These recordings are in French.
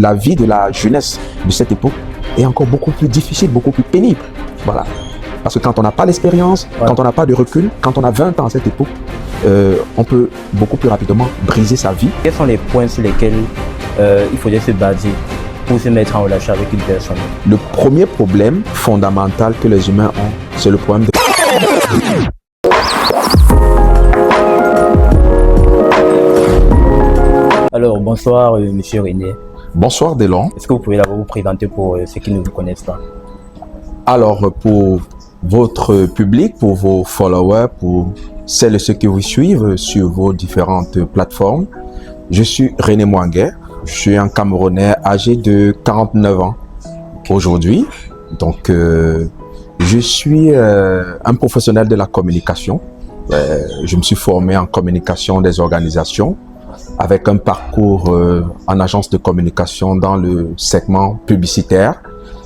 la vie de la jeunesse de cette époque est encore beaucoup plus difficile, beaucoup plus pénible. Voilà. Parce que quand on n'a pas l'expérience, quand on n'a pas de recul, quand on a 20 ans à cette époque, on peut beaucoup plus rapidement briser sa vie. Quels sont les points sur lesquels il faudrait se baser pour se mettre en relation avec une personne? Le premier problème fondamental que les humains ont, c'est le problème de... Alors, bonsoir, monsieur René. Bonsoir, Delon. Est-ce que vous pouvez d'abord vous présenter pour ceux qui ne vous connaissent pas? Alors, pour votre public, pour vos followers, pour celles et ceux qui vous suivent sur vos différentes plateformes, je suis René Mwangué. Je suis un Camerounais âgé de 49 ans aujourd'hui. Donc, je suis un professionnel de la communication. Je me suis formé en communication des organisations avec un parcours en agence de communication dans le segment publicitaire,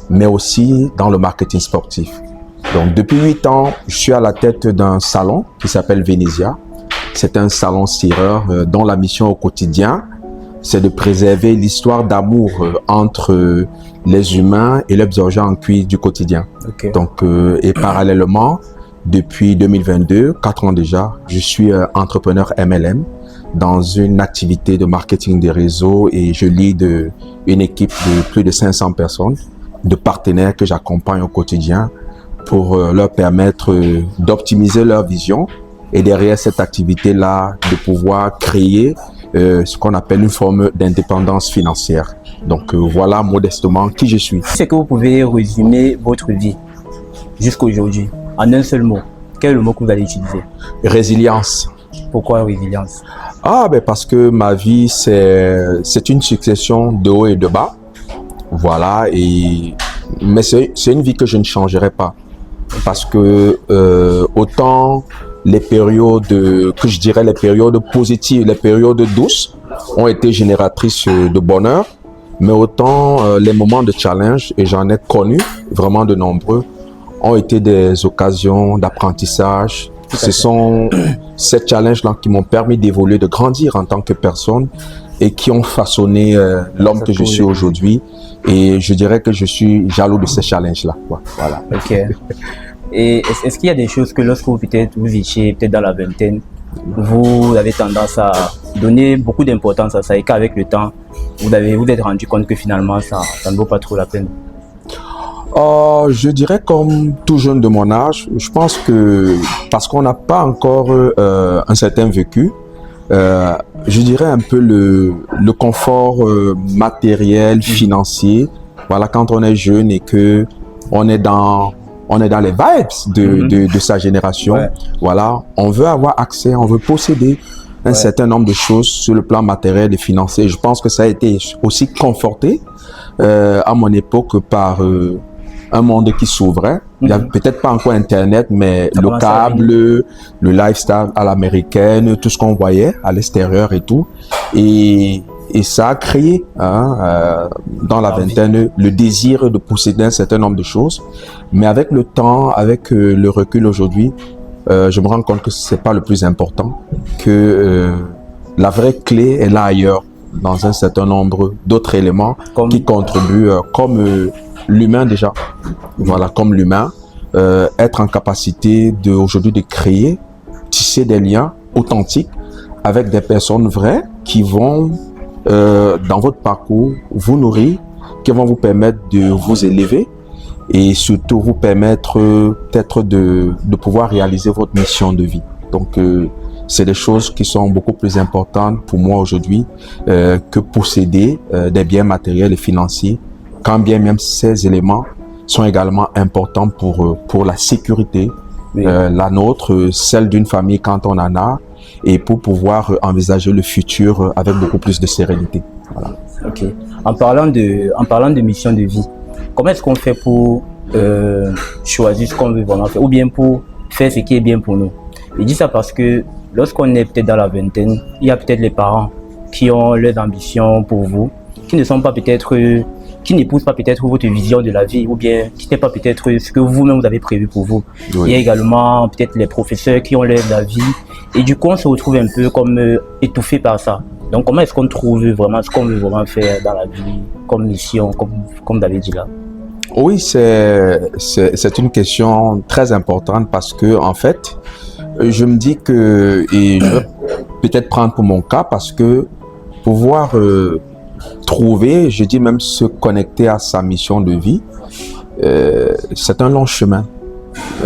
mais aussi dans le marketing sportif. Donc, depuis 8 ans, je suis à la tête d'un salon qui s'appelle Venezia. C'est un salon cireur dont la mission au quotidien, c'est de préserver l'histoire d'amour entre les humains et leurs objets en cuir du quotidien. Okay. Donc, et parallèlement, depuis 2022, 4 ans déjà, je suis entrepreneur MLM dans une activité de marketing des réseaux et je lead une équipe de plus de 500 personnes, de partenaires que j'accompagne au quotidien pour leur permettre d'optimiser leur vision et derrière cette activité-là, de pouvoir créer ce qu'on appelle une forme d'indépendance financière. Donc voilà modestement qui je suis. Est-ce que vous pouvez résumer votre vie jusqu'à aujourd'hui en un seul mot? Quel est le mot que vous allez utiliser? Résilience. Pourquoi résilience? Parce que ma vie, c'est une succession de hauts et de bas. Voilà, mais c'est une vie que je ne changerai pas. Parce que autant les périodes, que je dirais les périodes positives, les périodes douces ont été génératrices de bonheur, mais autant les moments de challenge, et j'en ai connu vraiment de nombreux, ont été des occasions d'apprentissage. Ce sont ces challenges-là qui m'ont permis d'évoluer, de grandir en tant que personne et qui ont façonné l'homme que je suis aujourd'hui. Et je dirais que je suis jaloux de ces challenges-là. Voilà. Ok. Et est-ce qu'il y a des choses que lorsque vous étiez peut-être dans la vingtaine, vous avez tendance à donner beaucoup d'importance à ça et qu'avec le temps, vous êtes rendu compte que finalement, ça ne vaut pas trop la peine? Je dirais comme tout jeune de mon âge, je pense que parce qu'on n'a pas encore un certain vécu, je dirais un peu le confort matériel, financier. Voilà, quand on est jeune et que on est dans les vibes de sa génération. Ouais. Voilà, on veut avoir accès, on veut posséder un certain nombre de choses sur le plan matériel et financier. Je pense que ça a été aussi conforté à mon époque par un monde qui s'ouvrait. Il n'y a peut-être pas encore Internet, mais le câble, le lifestyle à l'américaine, tout ce qu'on voyait à l'extérieur et tout. Et ça a créé dans la vingtaine le désir de posséder un certain nombre de choses. Mais avec le temps, avec le recul aujourd'hui, je me rends compte que c'est pas le plus important, que la vraie clé est là ailleurs, dans un certain nombre d'autres éléments qui contribuent, comme l'humain déjà. Voilà, comme l'humain, être en capacité aujourd'hui de créer, tisser des liens authentiques avec des personnes vraies qui vont dans votre parcours vous nourrir, qui vont vous permettre de vous élever et surtout vous permettre peut-être de pouvoir réaliser votre mission de vie. Donc c'est des choses qui sont beaucoup plus importantes pour moi aujourd'hui que posséder des biens matériels et financiers, quand bien même ces éléments sont également importants pour la sécurité, la nôtre, celle d'une famille quand on en a, et pour pouvoir envisager le futur avec beaucoup plus de sérénité. Voilà. Ok. En parlant de mission de vie, comment est-ce qu'on fait pour choisir ce qu'on veut vraiment faire, ou bien pour faire ce qui est bien pour nous? Je dis ça parce que lorsqu'on est peut-être dans la vingtaine, il y a peut-être les parents qui ont leurs ambitions pour vous, qui ne sont pas peut-être, qui n'épousent pas peut-être votre vision de la vie, ou bien qui n'est pas peut-être ce que vous-même vous avez prévu pour vous. Oui. Il y a également peut-être les professeurs qui ont leur avis, et du coup on se retrouve un peu comme étouffé par ça. Donc, comment est-ce qu'on trouve vraiment ce qu'on veut vraiment faire dans la vie, comme mission, comme vous avez dit là? Oui, c'est une question très importante parce que, en fait, je me dis que, et je vais peut-être prendre pour mon cas parce que pouvoir trouver, je dis même se connecter à sa mission de vie, c'est un long chemin.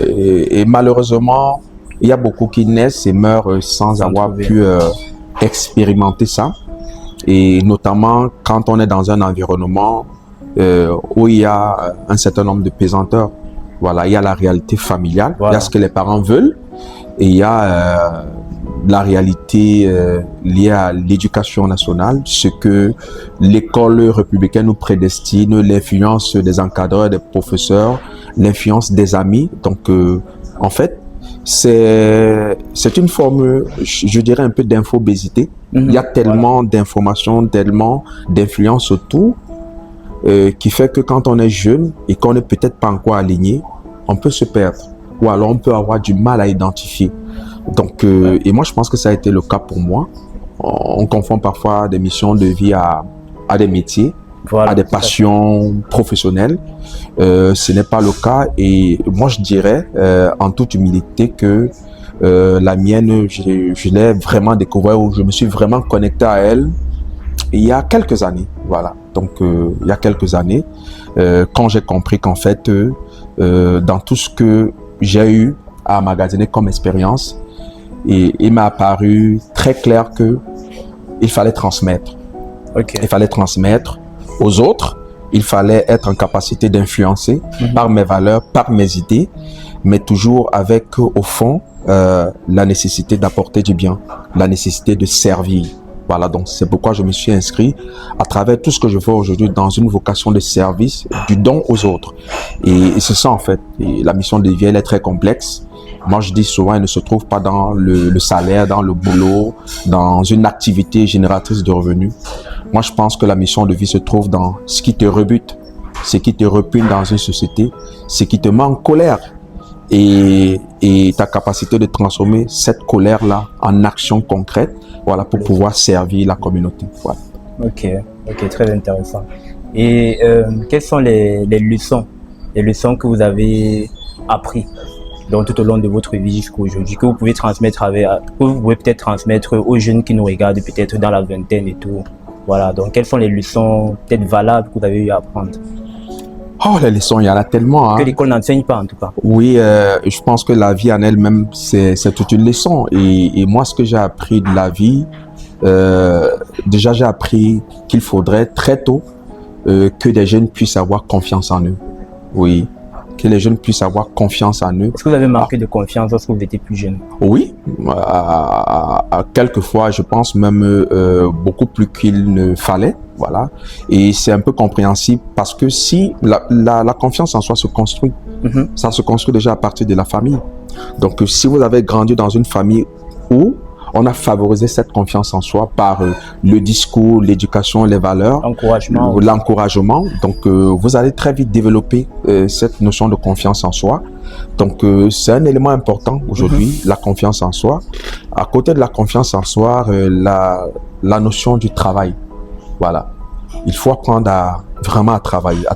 Et malheureusement, il y a beaucoup qui naissent et meurent sans avoir pu expérimenter ça. Et notamment quand on est dans un environnement où il y a un certain nombre de pesanteurs. Voilà, il y a la réalité familiale, il y a ce que les parents veulent et il y a la réalité liée à l'éducation nationale, ce que l'école républicaine nous prédestine, l'influence des encadreurs, des professeurs, l'influence des amis. Donc, en fait, c'est une forme, je dirais, un peu d'infobésité. Il y a tellement d'informations, tellement d'influence autour qui fait que quand on est jeune et qu'on n'est peut-être pas encore aligné, on peut se perdre ou alors on peut avoir du mal à identifier. Donc, et moi, je pense que ça a été le cas pour moi. On confond parfois des missions de vie à des métiers, à des passions professionnelles. Ce n'est pas le cas. Et moi, je dirais, en toute humilité, que la mienne, je l'ai vraiment découvert, ou je me suis vraiment connecté à elle il y a quelques années. Voilà. Donc, il y a quelques années, quand j'ai compris qu'en fait, dans tout ce que j'ai eu à emmagasiner comme expérience, et il m'a apparu très clair que il fallait transmettre. Il fallait transmettre aux autres. Il fallait être en capacité d'influencer par mes valeurs, par mes idées, mais toujours avec au fond la nécessité d'apporter du bien, la nécessité de servir. Voilà, donc c'est pourquoi je me suis inscrit à travers tout ce que je fais aujourd'hui dans une vocation de service, du don aux autres. Et c'est ça en fait. Et la mission de vie, elle est très complexe. Moi, je dis souvent, elle ne se trouve pas dans le salaire, dans le boulot, dans une activité génératrice de revenus. Moi, je pense que la mission de vie se trouve dans ce qui te rebute, ce qui te repugne dans une société, ce qui te met en colère et ta capacité de transformer cette colère-là en action concrète, voilà, pour pouvoir servir la communauté. Voilà. Ok, très intéressant. Et quelles sont les leçons que vous avez apprises donc tout au long de votre vie jusqu'à aujourd'hui, que vous pouvez transmettre que vous pouvez peut-être transmettre aux jeunes qui nous regardent peut-être dans la vingtaine et tout. Voilà, donc quelles sont les leçons peut-être valables que vous avez eu à apprendre? Oh, les leçons, il y en a tellement. Hein. Que l'école n'enseigne pas en tout cas. Oui, je pense que la vie en elle-même, c'est toute une leçon. Et moi, ce que j'ai appris de la vie, déjà j'ai appris qu'il faudrait très tôt que des jeunes puissent avoir confiance en eux. Oui. Que les jeunes puissent avoir confiance en eux. Est-ce que vous avez manqué de confiance lorsque vous étiez plus jeune? Oui, quelquefois, je pense même beaucoup plus qu'il ne fallait. Voilà. Et c'est un peu compréhensible parce que si la confiance en soi se construit, ça se construit déjà à partir de la famille. Donc, si vous avez grandi dans une famille où on a favorisé cette confiance en soi par le discours, l'éducation, les valeurs, l'encouragement. Donc, vous allez très vite développer cette notion de confiance en soi. Donc, c'est un élément important aujourd'hui, la confiance en soi. À côté de la confiance en soi, la notion du travail. Voilà. Il faut apprendre à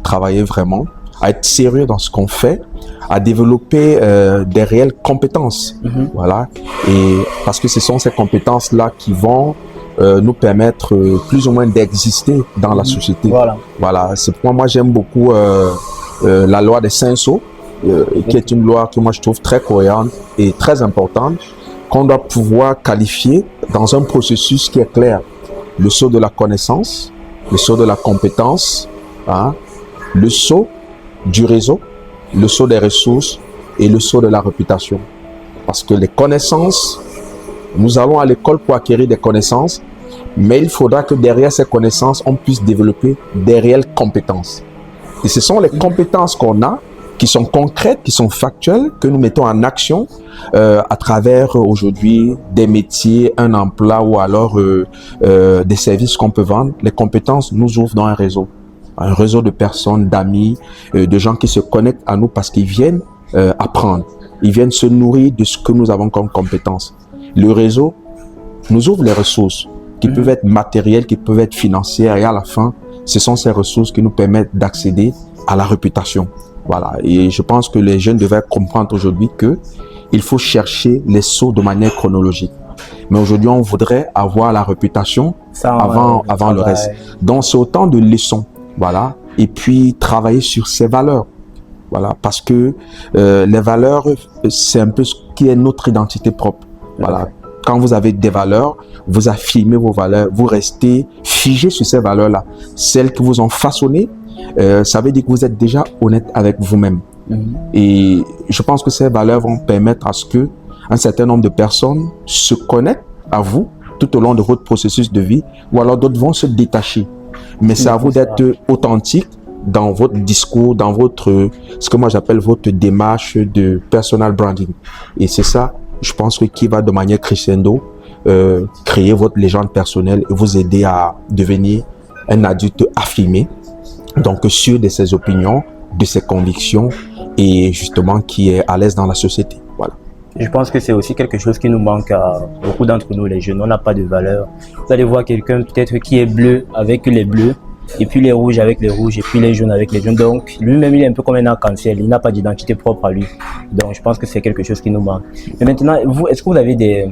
travailler vraiment, à être sérieux dans ce qu'on fait, à développer des réelles compétences. Voilà. Et parce que ce sont ces compétences-là qui vont nous permettre plus ou moins d'exister dans la société. Voilà. C'est pourquoi moi j'aime beaucoup la loi des 5 sauts, qui est une loi que moi je trouve très cohérente et très importante, qu'on doit pouvoir qualifier dans un processus qui est clair. Le saut de la connaissance, le saut de la compétence, hein, le saut du réseau, le saut des ressources et le saut de la réputation. Parce que les connaissances, nous allons à l'école pour acquérir des connaissances, mais il faudra que derrière ces connaissances, on puisse développer des réelles compétences. Et ce sont les compétences qu'on a, qui sont concrètes, qui sont factuelles, que nous mettons en action à travers aujourd'hui des métiers, un emploi ou alors des services qu'on peut vendre. Les compétences nous ouvrent dans un réseau de personnes, d'amis, de gens qui se connectent à nous parce qu'ils viennent apprendre. Ils viennent se nourrir de ce que nous avons comme compétences. Le réseau nous ouvre les ressources. qui peuvent être matérielles, qui peuvent être financières, et à la fin, ce sont ces ressources qui nous permettent d'accéder à la réputation. Voilà. Et je pense que les jeunes devraient comprendre aujourd'hui que il faut chercher les sauts de manière chronologique. Mais aujourd'hui, on voudrait avoir la réputation avant le reste. Donc, c'est autant de leçons. Voilà. Et puis, travailler sur ses valeurs. Voilà. Parce que les valeurs, c'est un peu ce qui est notre identité propre. Voilà. Quand vous avez des valeurs, vous affirmez vos valeurs, vous restez figé sur ces valeurs-là. Celles qui vous ont façonné, ça veut dire que vous êtes déjà honnête avec vous-même. Et je pense que ces valeurs vont permettre à ce que un certain nombre de personnes se connectent à vous tout au long de votre processus de vie, ou alors d'autres vont se détacher. Mais c'est à vous d'être authentique dans votre discours, dans votre, ce que moi j'appelle votre démarche de personal branding. Et c'est ça, je pense, qui va de manière crescendo créer votre légende personnelle et vous aider à devenir un adulte affirmé, donc sûr de ses opinions, de ses convictions et justement qui est à l'aise dans la société. Voilà. Je pense que c'est aussi quelque chose qui nous manque à beaucoup d'entre nous, les jeunes. On n'a pas de valeur. Vous allez voir quelqu'un peut-être qui est bleu avec les bleus, et puis les rouges avec les rouges, et puis les jaunes avec les jaunes. Donc lui-même, il est un peu comme un arc-en-ciel. Il n'a pas d'identité propre à lui. Donc je pense que c'est quelque chose qui nous manque. Mais maintenant, vous, est-ce que vous avez des...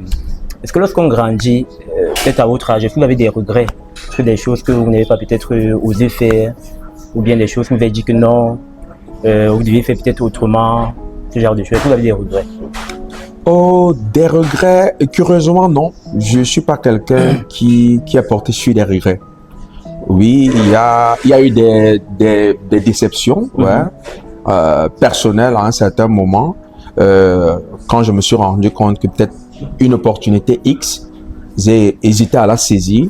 Est-ce que lorsqu'on grandit, peut-être à votre âge, est-ce que vous avez des regrets? Est-ce que des choses que vous n'avez pas peut-être osé faire, ou bien des choses que vous avez dit que non, vous deviez faire peut-être autrement, ce genre de choses? Est-ce que vous avez des regrets? Oh, des regrets? Curieusement, non. Je ne suis pas quelqu'un qui a porté sur des regrets. Oui, il y a eu des déceptions personnelles à un certain moment, quand je me suis rendu compte que peut-être une opportunité X, j'ai hésité à la saisir.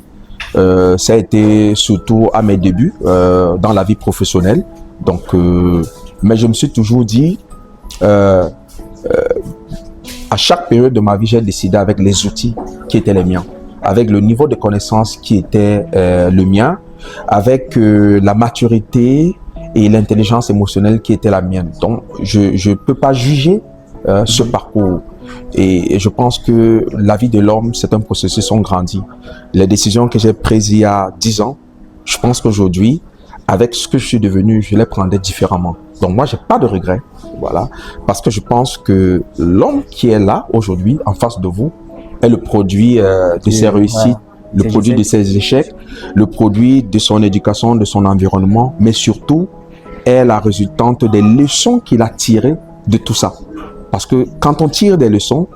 Ça a été surtout à mes débuts dans la vie professionnelle. Donc, mais je me suis toujours dit, à chaque période de ma vie, j'ai décidé avec les outils qui étaient les miens, avec le niveau de connaissance qui était le mien, avec la maturité et l'intelligence émotionnelle qui était la mienne. Donc, je peux pas juger ce parcours. Et je pense que la vie de l'homme, c'est un processus, on grandit. Les décisions que j'ai prises il y a 10 ans, je pense qu'aujourd'hui, avec ce que je suis devenu, je les prendrais différemment. Donc moi, j'ai pas de regrets, voilà, parce que je pense que l'homme qui est là aujourd'hui, en face de vous, est le produit de ses réussites, le produit de ses échecs, le produit de son éducation, de son environnement, mais surtout est la résultante des leçons qu'il a tirées de tout ça. Parce que quand on tire des leçons,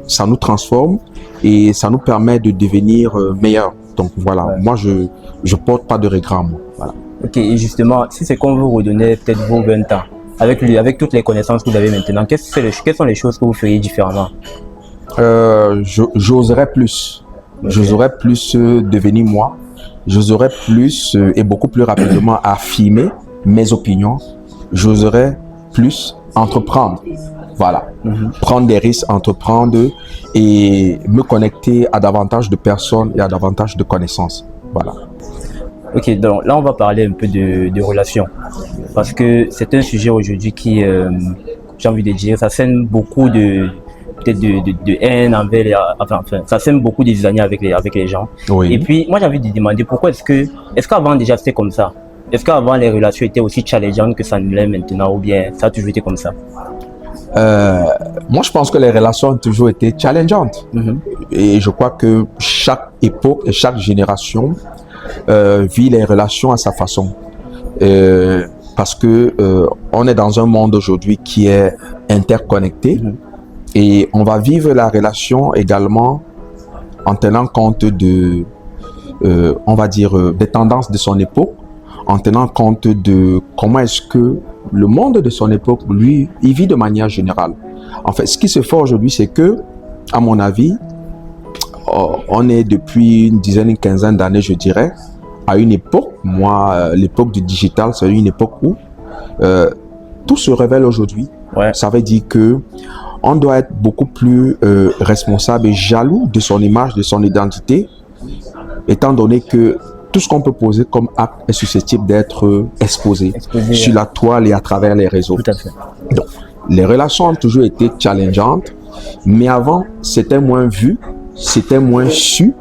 ça nous transforme et ça nous permet de devenir meilleurs. Donc voilà, moi je porte pas de regrets en moi. Voilà. Ok, et justement, si c'est qu'on vous redonnait peut-être vos 20 ans, avec toutes les connaissances que vous avez maintenant, quelles sont les choses que vous feriez différemment? J'oserais plus. Okay. J'oserais plus devenir moi. J'oserais plus et beaucoup plus rapidement affirmer mes opinions. J'oserais plus entreprendre. Voilà. Prendre des risques, entreprendre et me connecter à davantage de personnes et à davantage de connaissances. Voilà. Ok, donc là on va parler un peu de relations, parce que c'est un sujet aujourd'hui qui, j'ai envie de dire, ça sème beaucoup de haine envers enfin, ça sème beaucoup de désunion avec les gens. Oui. Et puis moi j'ai envie de demander pourquoi est-ce qu'avant déjà c'était comme ça? Est-ce qu'avant les relations étaient aussi challengeantes que ça ne l'est maintenant, ou bien ça a toujours été comme ça? Moi je pense que les relations ont toujours été challengeantes. Et je crois que chaque époque et chaque génération vit les relations à sa façon, parce que on est dans un monde aujourd'hui qui est interconnecté et on va vivre la relation également en tenant compte de on va dire des tendances de son époque, en tenant compte de comment est-ce que le monde de son époque, lui, il vit de manière générale. En fait, ce qui se fait aujourd'hui, c'est que, à mon avis, on est depuis une dizaine, une quinzaine d'années, je dirais, à une époque, moi, l'époque du digital, c'est une époque où tout se révèle aujourd'hui. Ouais. Ça veut dire que on doit être beaucoup plus responsable et jaloux de son image, de son identité, étant donné que tout ce qu'on peut poser comme acte est susceptible d'être exposé sur la toile et à travers les réseaux. Tout à fait. Donc, les relations ont toujours été challengeantes, mais avant, c'était moins vu, c'était moins su,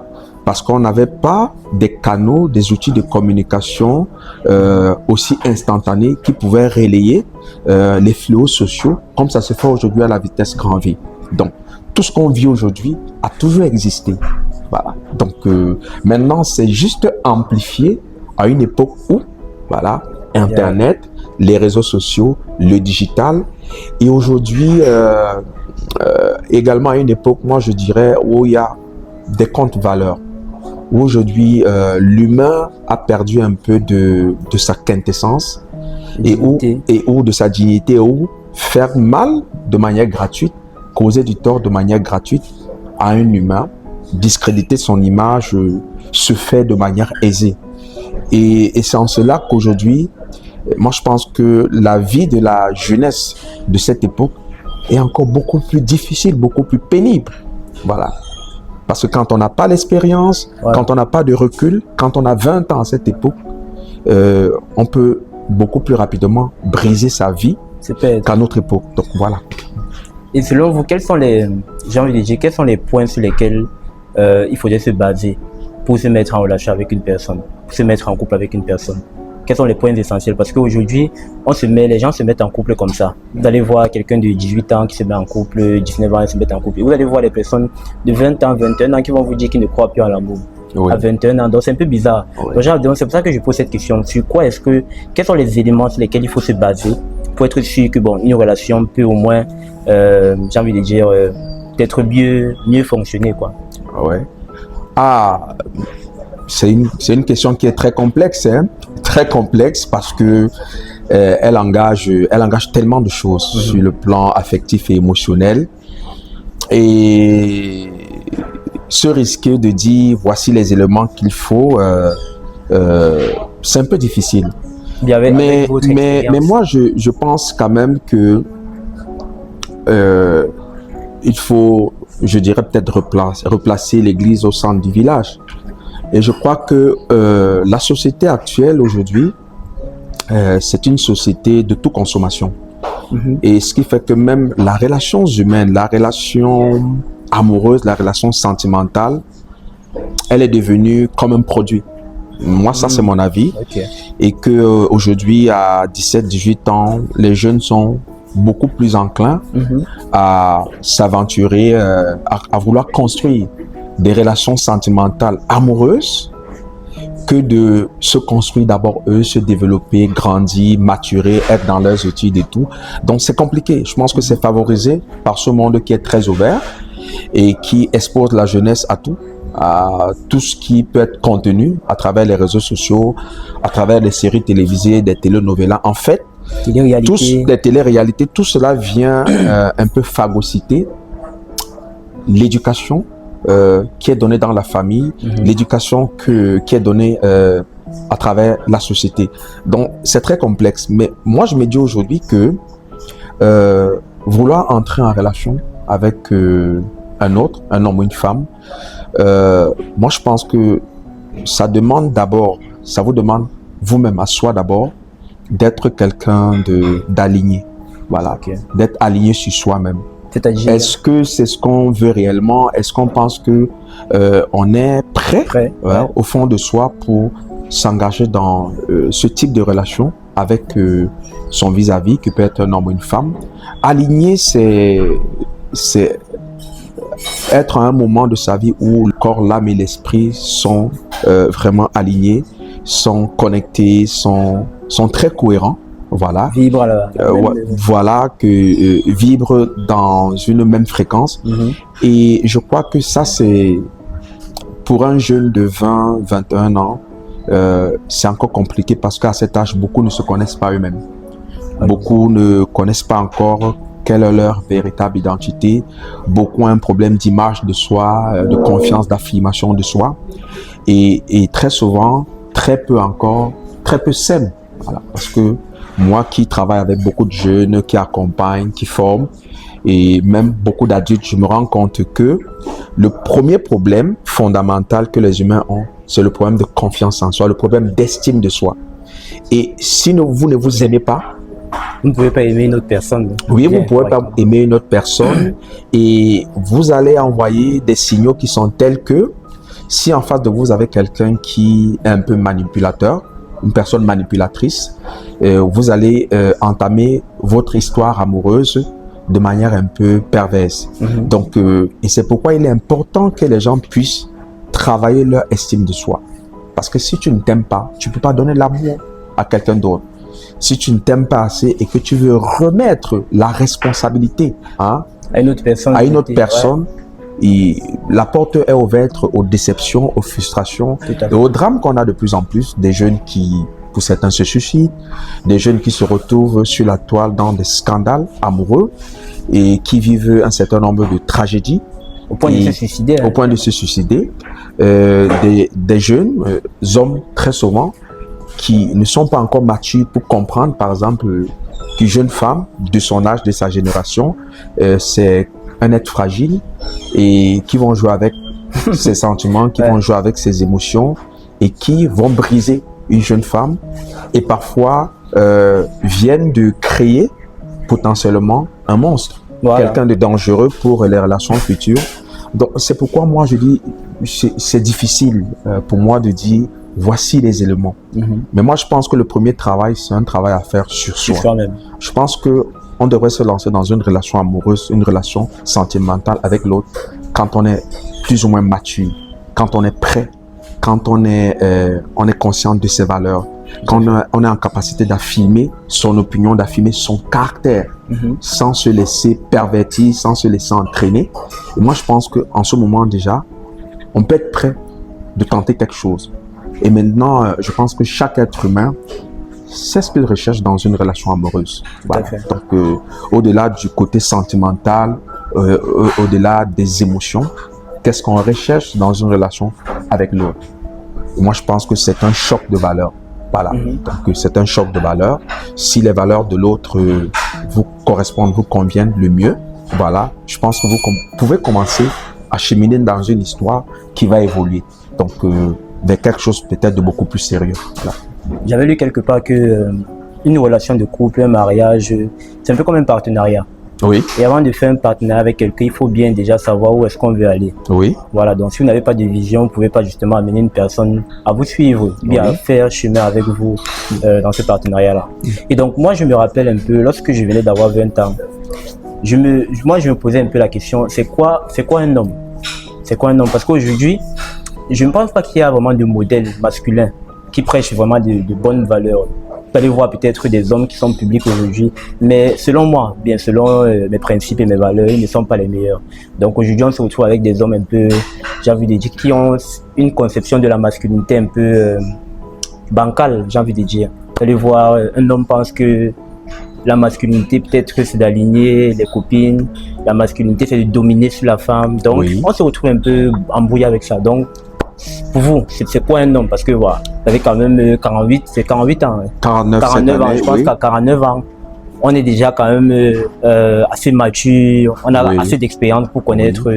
parce qu'on n'avait pas des canaux, des outils de communication aussi instantanés qui pouvaient relayer les fléaux sociaux comme ça se fait aujourd'hui à la vitesse grand V. Donc, tout ce qu'on vit aujourd'hui a toujours existé. Voilà. Donc, maintenant, c'est juste amplifié à une époque où, voilà, Internet, les réseaux sociaux, le digital, et aujourd'hui, également à une époque, moi je dirais, où il y a des comptes valeurs. Où aujourd'hui, l'humain a perdu un peu de sa quintessence et où de sa dignité, où faire mal de manière gratuite, causer du tort de manière gratuite à un humain, discréditer son image se fait de manière aisée. Et c'est en cela qu'aujourd'hui, moi je pense que la vie de la jeunesse de cette époque est encore beaucoup plus difficile, beaucoup plus pénible. Voilà. Parce que quand on n'a pas l'expérience, quand on n'a pas de recul, quand on a 20 ans à cette époque, on peut beaucoup plus rapidement briser sa vie qu'à notre époque. Donc voilà. Et selon vous, quels sont les points sur lesquels il faudrait se baser pour se mettre en relation avec une personne, pour se mettre en couple avec une personne? Quels sont les points essentiels? Parce qu'aujourd'hui, les gens se mettent en couple comme ça. Vous allez voir quelqu'un de 18 ans qui se met en couple, 19 ans qui se met en couple. Vous allez voir les personnes de 20 ans, 21 ans qui vont vous dire qu'ils ne croient plus en l'amour. Oui. À 21 ans, donc c'est un peu bizarre. Oui. Donc c'est pour ça que je pose cette question. Sur quoi quels sont les éléments sur lesquels il faut se baser pour être sûr que une relation peut au moins, j'ai envie de dire, peut-être mieux fonctionner, quoi. Ouais. C'est une question qui est très complexe, hein? Très complexe parce que elle engage tellement de choses sur le plan affectif et émotionnel. Et se risquer de dire voici les éléments qu'il faut, c'est un peu difficile. Mais moi, je pense quand même que il faut, je dirais peut-être replacer l'église au centre du village. Et je crois que la société actuelle aujourd'hui, c'est une société de toute consommation. Et ce qui fait que même la relation humaine, la relation amoureuse, la relation sentimentale, elle est devenue comme un produit. Moi, ça, c'est mon avis. Et que aujourd'hui, à 17-18 ans, les jeunes sont beaucoup plus enclins à s'aventurer, à vouloir construire des relations sentimentales amoureuses que de se construire d'abord eux, se développer, grandir, maturer, être dans leurs études et tout. Donc c'est compliqué. Je pense que c'est favorisé par ce monde qui est très ouvert et qui expose la jeunesse à tout ce qui peut être contenu à travers les réseaux sociaux, à travers les séries télévisées, des telenovelas. En fait, des téléréalités, tout cela vient un peu phagocyter l'éducation qui est donnée dans la famille, l'éducation qui est donnée à travers la société. Donc, c'est très complexe. Mais moi, je me dis aujourd'hui que vouloir entrer en relation avec un autre, un homme ou une femme, moi, je pense que ça vous demande vous-même, à soi d'abord, d'être quelqu'un d'aligné. Voilà, d'être aligné sur soi-même. Est-ce que c'est ce qu'on veut réellement? Est-ce qu'on pense que on est prêt au fond de soi pour s'engager dans ce type de relation avec son vis-à-vis, qui peut être un homme ou une femme? Aligné, c'est être à un moment de sa vie où le corps, l'âme et l'esprit sont vraiment alignés, sont connectés, sont très cohérents. Voilà. Vibre voilà, vibre dans une même fréquence. Et je crois que ça, c'est pour un jeune de 20, 21 ans, c'est encore compliqué parce qu'à cet âge, beaucoup ne se connaissent pas eux-mêmes. Beaucoup ne connaissent pas encore quelle est leur véritable identité. Beaucoup ont un problème d'image de soi, de confiance, d'affirmation de soi. Et très souvent, très peu s'aiment. Voilà, parce que moi qui travaille avec beaucoup de jeunes, qui accompagnent, qui forment, et même beaucoup d'adultes, je me rends compte que le premier problème fondamental que les humains ont, c'est le problème de confiance en soi, le problème d'estime de soi. Et si vous ne vous aimez pas, vous ne pouvez pas aimer une autre personne. Oui, vous ne pouvez pas aimer une autre personne et vous allez envoyer des signaux qui sont tels que Si en face de vous, vous avez quelqu'un qui est un peu manipulateur, une personne manipulatrice, vous allez entamer votre histoire amoureuse de manière un peu perverse. Donc, et c'est pourquoi il est important que les gens puissent travailler leur estime de soi. Parce que si tu ne t'aimes pas, tu ne peux pas donner l'amour à quelqu'un d'autre. Si tu ne t'aimes pas assez et que tu veux remettre la responsabilité à une autre personne, et la porte est ouverte aux déceptions, aux frustrations et aux drames qu'on a de plus en plus. Des jeunes qui, pour certains, se suicident, des jeunes qui se retrouvent sur la toile dans des scandales amoureux et qui vivent un certain nombre de tragédies. Au point de se suicider. Au point de se suicider. Des jeunes, hommes très souvent, qui ne sont pas encore matures pour comprendre, par exemple, qu'une jeune femme de son âge, de sa génération, c'est un être fragile et qui vont jouer avec ses sentiments, qui vont jouer avec ses émotions et qui vont briser une jeune femme et parfois viennent de créer potentiellement un monstre, quelqu'un de dangereux pour les relations futures. Donc c'est pourquoi moi je dis c'est difficile pour moi de dire voici les éléments. Mais moi je pense que le premier travail c'est un travail à faire sur soi. Je pense que on devrait se lancer dans une relation amoureuse, une relation sentimentale avec l'autre quand on est plus ou moins mature, quand on est prêt, quand on est conscient de ses valeurs, quand on est en capacité d'affirmer son opinion, d'affirmer son caractère, sans se laisser pervertir, sans se laisser entraîner. Et moi, je pense qu'en ce moment déjà, on peut être prêt de tenter quelque chose. Et maintenant, je pense que chaque être humain c'est ce qu'il recherche dans une relation amoureuse. Voilà. Donc, au-delà du côté sentimental, au-delà des émotions, qu'est-ce qu'on recherche dans une relation avec l'autre? Moi, je pense que c'est un choc de valeurs. Voilà. Donc, c'est un choc de valeurs. Si les valeurs de l'autre vous correspondent, vous conviennent le mieux, voilà, je pense que vous pouvez commencer à cheminer dans une histoire qui va évoluer. Donc, vers quelque chose peut-être de beaucoup plus sérieux. Voilà. J'avais lu quelque part que une relation de couple, un mariage, c'est un peu comme un partenariat. Oui. Et avant de faire un partenariat avec quelqu'un, il faut bien déjà savoir où est-ce qu'on veut aller. Oui. Voilà, donc si vous n'avez pas de vision, vous ne pouvez pas justement amener une personne à vous suivre, bien à faire chemin avec vous dans ce partenariat-là. Et donc moi, je me rappelle un peu, lorsque je venais d'avoir 20 ans, je me posais un peu la question, c'est quoi un homme? C'est quoi un homme? Parce qu'aujourd'hui, je ne pense pas qu'il y a vraiment de modèle masculin qui prêche vraiment de bonnes valeurs. Vous allez voir peut-être des hommes qui sont publics aujourd'hui, mais selon moi, bien selon mes principes et mes valeurs, ils ne sont pas les meilleurs. Donc aujourd'hui, on se retrouve avec des hommes un peu, j'ai envie de dire, qui ont une conception de la masculinité un peu bancale, j'ai envie de dire. Vous allez voir, un homme pense que la masculinité peut-être c'est d'aligner les copines, la masculinité c'est de dominer sur la femme. Donc on se retrouve un peu embrouillé avec ça. Donc pour vous, c'est quoi un homme? Parce que voilà, vous avez quand même 48 ans. 49 ans, je pense qu'à 49 ans, on est déjà quand même assez mature, on a assez d'expérience pour connaître,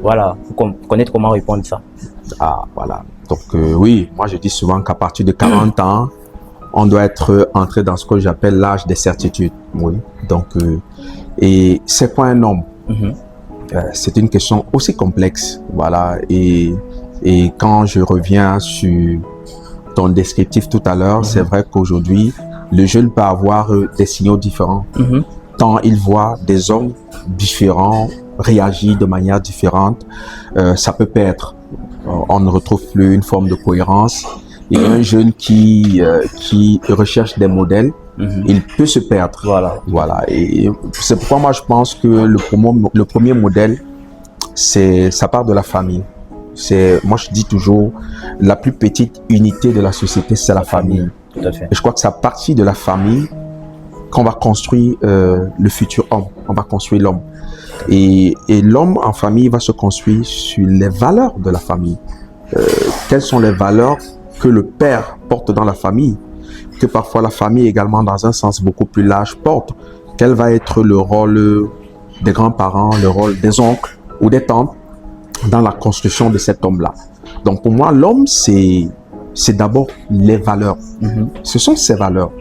pour connaître comment répondre à ça. Ah, voilà. Donc oui, moi je dis souvent qu'à partir de 40 ans, on doit être entré dans ce que j'appelle l'âge des certitudes. Oui. Donc, et c'est quoi un homme? C'est une question aussi complexe. Voilà. Et quand je reviens sur ton descriptif tout à l'heure, c'est vrai qu'aujourd'hui, le jeune peut avoir des signaux différents. Tant il voit des hommes différents réagir de manière différente, ça peut perdre. On ne retrouve plus une forme de cohérence. Et un jeune qui recherche des modèles, il peut se perdre. Voilà. Et c'est pourquoi moi je pense que le premier modèle, ça part de la famille. Moi je dis toujours, la plus petite unité de la société, c'est la famille. Tout à fait. Et je crois que c'est à partir de la famille qu'on va construire le futur homme, on va construire l'homme. Et l'homme en famille va se construire sur les valeurs de la famille. Quelles sont les valeurs que le père porte dans la famille, que parfois la famille également dans un sens beaucoup plus large porte? Quel va être le rôle des grands-parents, le rôle des oncles ou des tantes dans la construction de cet homme-là? Donc pour moi, l'homme, c'est d'abord les valeurs. Ce sont ces valeurs.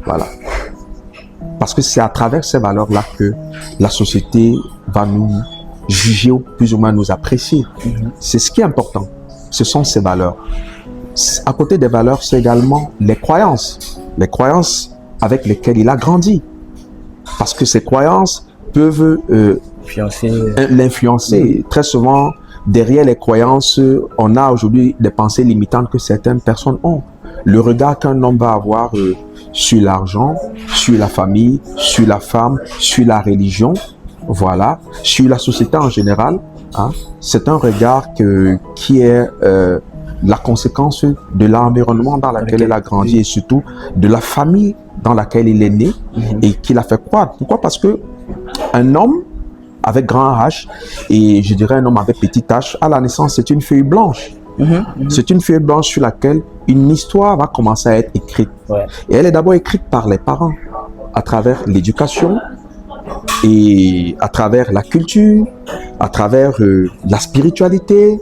Voilà. Parce que c'est à travers ces valeurs-là que la société va nous juger ou plus ou moins nous apprécier. C'est ce qui est important. ce sont ses valeurs. À côté des valeurs, c'est également les croyances avec lesquelles il a grandi. Parce que ces croyances peuvent l'influencer. Très souvent, derrière les croyances, on a aujourd'hui des pensées limitantes que certaines personnes ont. Le regard qu'un homme va avoir sur l'argent, sur la famille, sur la femme, sur la religion, voilà, sur la société en général, hein, c'est un regard qui est la conséquence de l'environnement dans lequel il a grandi et surtout de la famille dans laquelle il est né et qui l'a fait croître. Pourquoi? Parce que un homme avec grand H et je dirais un homme avec petit H, à la naissance, c'est une feuille blanche. C'est une feuille blanche sur laquelle une histoire va commencer à être écrite. Ouais. Et elle est d'abord écrite par les parents, à travers l'éducation et à travers la culture, à travers la spiritualité,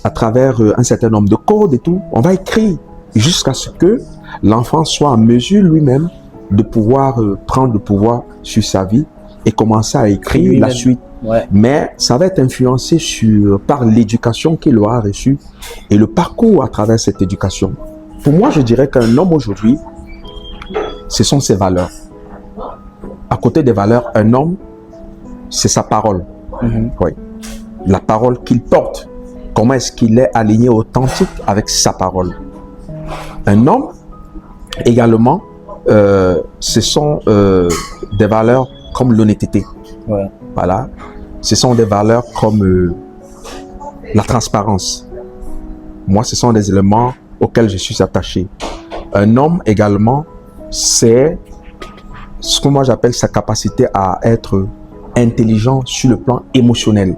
à travers un certain nombre de codes et tout. On va écrire jusqu'à ce que l'enfant soit en mesure lui-même de pouvoir prendre le pouvoir sur sa vie et commencer à écrire la suite. Ouais. Mais ça va être influencé par l'éducation qu'il aura reçue et le parcours à travers cette éducation. Pour moi, je dirais qu'un homme aujourd'hui, ce sont ses valeurs. À côté des valeurs, un homme, c'est sa parole. Oui. La parole qu'il porte. Comment est-ce qu'il est aligné, authentique avec sa parole. Un homme, également, ce sont des valeurs comme l'honnêteté. Ouais. Voilà. Ce sont des valeurs comme la transparence. Moi, ce sont des éléments auxquels je suis attaché. Un homme également, c'est ce que moi j'appelle sa capacité à être intelligent sur le plan émotionnel.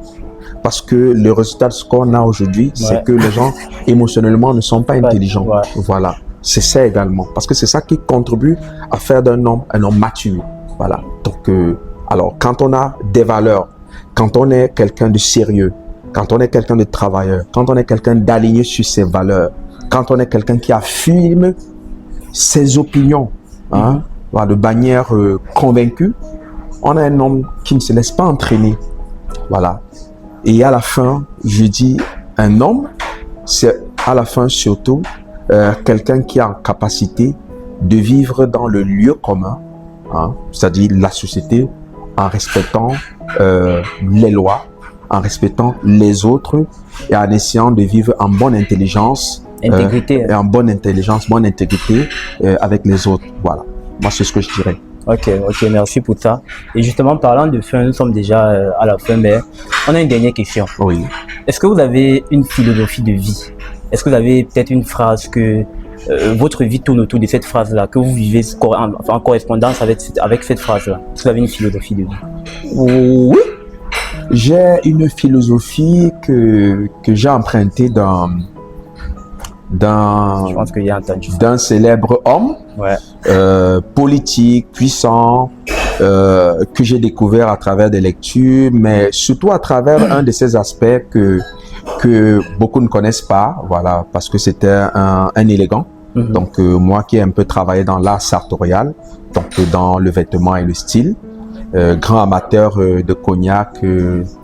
Parce que le résultat de ce qu'on a aujourd'hui, c'est que les gens émotionnellement ne sont pas intelligents. Ouais. Voilà. C'est ça également. Parce que c'est ça qui contribue à faire d'un homme un homme mature. Voilà. Donc, alors, quand on a des valeurs, quand on est quelqu'un de sérieux, quand on est quelqu'un de travailleur, quand on est quelqu'un d'aligné sur ses valeurs, quand on est quelqu'un qui affirme ses opinions, hein, voilà, de manière convaincue, on a un homme qui ne se laisse pas entraîner. Voilà. Et à la fin, je dis, un homme, c'est à la fin surtout quelqu'un qui a en capacité de vivre dans le lieu commun, hein, c'est-à-dire la société, en respectant les lois, en respectant les autres et en essayant de vivre en bonne intelligence, et en bonne intelligence, bonne intégrité avec les autres. Voilà. Moi, c'est ce que je dirais. Ok, merci pour ça. Et justement, parlant de fin, nous sommes déjà à la fin, mais on a une dernière question. Oui. Est-ce que vous avez une philosophie de vie? Est-ce que vous avez peut-être une phrase que votre vie tourne autour de cette phrase-là, que vous vivez en correspondance avec cette phrase-là? Est-ce que vous avez une philosophie de vie? Oui. J'ai une philosophie que j'ai empruntée d'un célèbre homme, politique, puissant, que j'ai découvert à travers des lectures, mais surtout à travers un de ces aspects que beaucoup ne connaissent pas, voilà, parce que c'était un élégant. Donc moi qui ai un peu travaillé dans l'art sartorial, donc dans le vêtement et le style, grand amateur de cognac,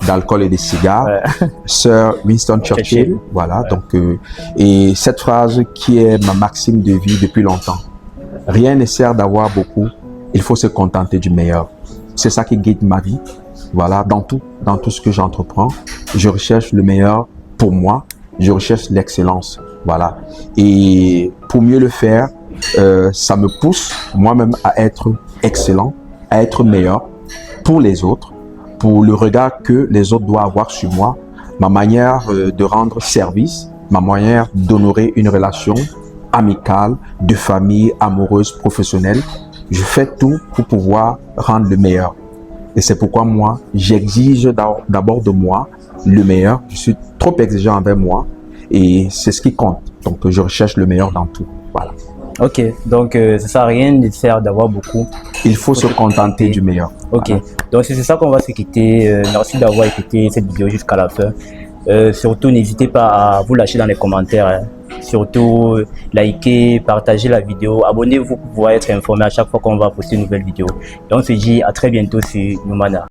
d'alcool et de cigares, Sir Winston Churchill, voilà. Donc et cette phrase qui est ma maxime de vie depuis longtemps: rien ne sert d'avoir beaucoup, il faut se contenter du meilleur. C'est ça qui guide ma vie, voilà. Dans tout ce que j'entreprends, je recherche le meilleur pour moi, je recherche l'excellence, voilà. Et pour mieux le faire, ça me pousse moi-même à être excellent, à être meilleur pour les autres, pour le regard que les autres doivent avoir sur moi, ma manière de rendre service, ma manière d'honorer une relation amicale, de famille, amoureuse, professionnelle. Je fais tout pour pouvoir rendre le meilleur. Et c'est pourquoi moi, j'exige d'abord de moi le meilleur. Je suis trop exigeant envers moi et c'est ce qui compte. Donc, je recherche le meilleur dans tout. Voilà. Ok, donc ça sert à rien de faire d'avoir beaucoup. Il faut se contenter du meilleur. Ok, voilà. Donc c'est ça qu'on va se quitter. Merci d'avoir écouté cette vidéo jusqu'à la fin. Surtout, n'hésitez pas à vous lâcher dans les commentaires. Hein. Surtout, likez, partagez la vidéo. Abonnez-vous pour pouvoir être informé à chaque fois qu'on va poster une nouvelle vidéo. Et on se dit à très bientôt sur Numana.